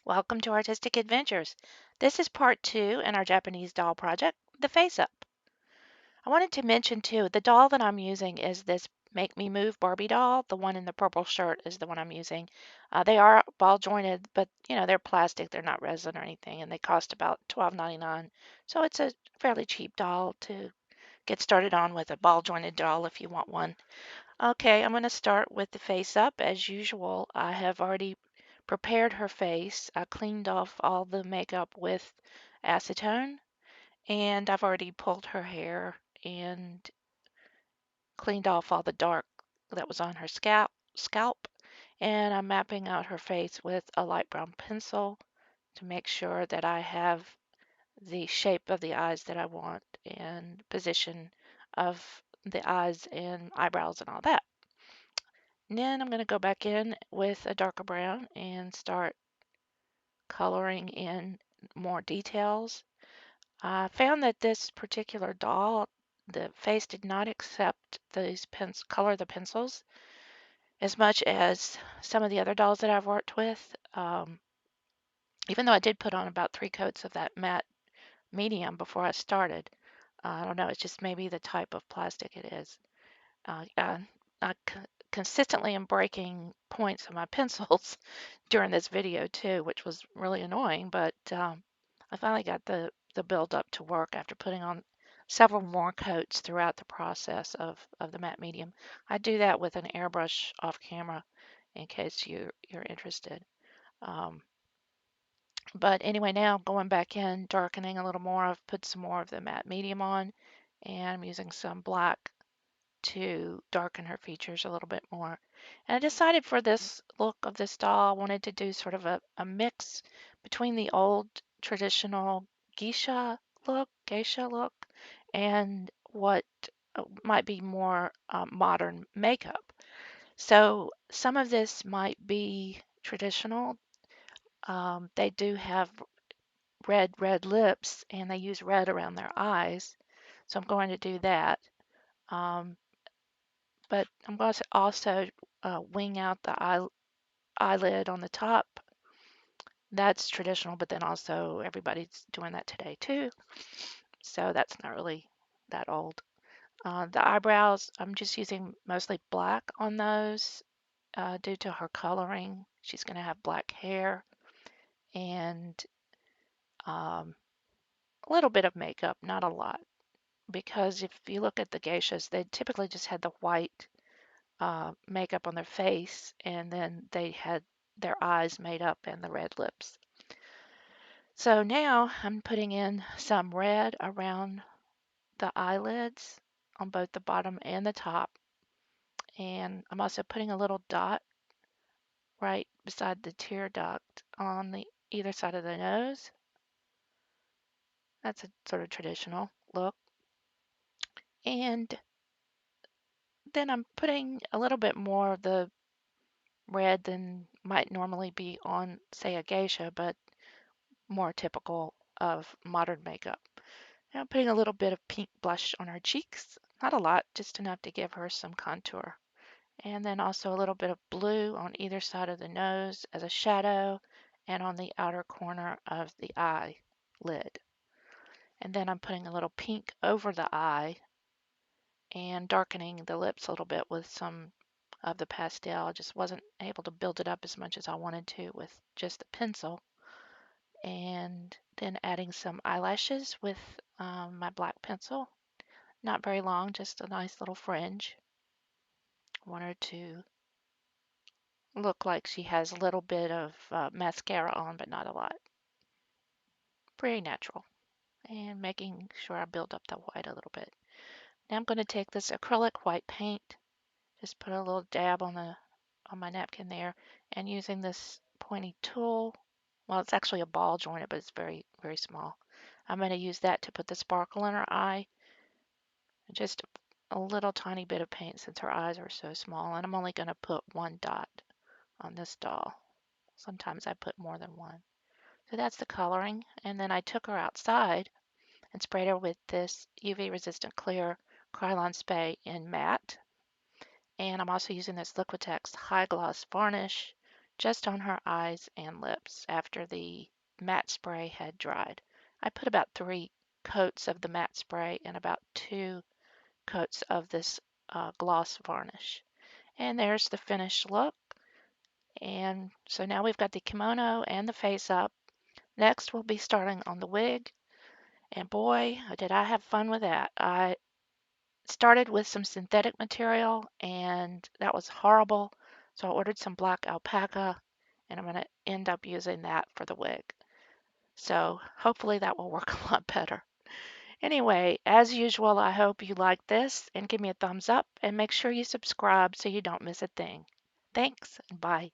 Welcome to Artistic Adventures. This is part 2 in our Japanese doll project, the face up. I wanted to mention too, the doll that I'm using is this Make Me Move Barbie doll. The one in the purple shirt is the one I'm using. They are ball jointed, but they're plastic, they're not resin or anything, and they cost about $12.99. So it's a fairly cheap doll to get started on with a ball jointed doll if you want one. Okay, I'm going to start with the face up. As usual, I have already prepared her face. I cleaned off all the makeup with acetone, and I've already pulled her hair and cleaned off all the dark that was on her scalp. And I'm mapping out her face with a light brown pencil to make sure that I have the shape of the eyes that I want and position of the eyes and eyebrows and all that. And then I'm going to go back in with a darker brown and start coloring in more details. I found that this particular doll, the face did not accept these color the pencils as much as some of the other dolls that I've worked with. Even though I did put on about 3 coats of that matte medium before I started. I don't know, it's just maybe the type of plastic it is. I consistently am breaking points of my pencils during this video too, which was really annoying, but I finally got the build up to work after putting on several more coats throughout the process of the matte medium. I do that with an airbrush off camera in case you're interested. Um, but anyway, now going back in, darkening a little more, I've put some more of the matte medium on, and I'm using some black to darken her features a little bit more. And I decided for this look of this doll, I wanted to do sort of a mix between the old traditional geisha look and what might be more modern makeup. So some of this might be traditional. They do have red lips and they use red around their eyes. So I'm going to do that. Um, but I'm going to also wing out the eyelid on the top. That's traditional, but then also everybody's doing that today too. So that's not really that old. The eyebrows, I'm just using mostly black on those due to her coloring. She's going to have black hair and um, a little bit of makeup, not a lot. Because if you look at the geishas, they typically just had the white makeup on their face, and then they had their eyes made up and the red lips. So now I'm putting in some red around the eyelids on both the bottom and the top. And I'm also putting a little dot right beside the tear duct on the either side of the nose. That's a sort of traditional look. And then I'm putting a little bit more of the red than might normally be on, say, a geisha, but more typical of modern makeup. Now I'm putting a little bit of pink blush on her cheeks, not a lot, just enough to give her some contour. And then also a little bit of blue on either side of the nose as a shadow and on the outer corner of the eyelid. And then I'm putting a little pink over the eye and darkening the lips a little bit with some of the pastel. I just wasn't able to build it up as much as I wanted to with just the pencil. And then adding some eyelashes with my black pencil. Not very long, just a nice little fringe. I want her to look like she has a little bit of mascara on, but not a lot. Very natural. And making sure I build up the white a little bit. Now I'm going to take this acrylic white paint, just put a little dab on my napkin there, and using this pointy tool, well, it's actually a ball joint, but it's very, very small. I'm going to use that to put the sparkle in her eye. Just a little tiny bit of paint since her eyes are so small, and I'm only going to put one dot on this doll. Sometimes I put more than one. So that's the coloring, and then I took her outside and sprayed her with this UV resistant clear Krylon spray in matte. And I'm also using this Liquitex High Gloss Varnish just on her eyes and lips after the matte spray had dried. I put about 3 coats of the matte spray and about 2 coats of this gloss varnish. And there's the finished look. And so now we've got the kimono and the face up. Next, we'll be starting on the wig. And boy, did I have fun with that. I started with some synthetic material and that was horrible. So I ordered some black alpaca and I'm going to end up using that for the wig. So hopefully that will work a lot better. Anyway, as usual, I hope you like this and give me a thumbs up and make sure you subscribe so you don't miss a thing. Thanks and bye.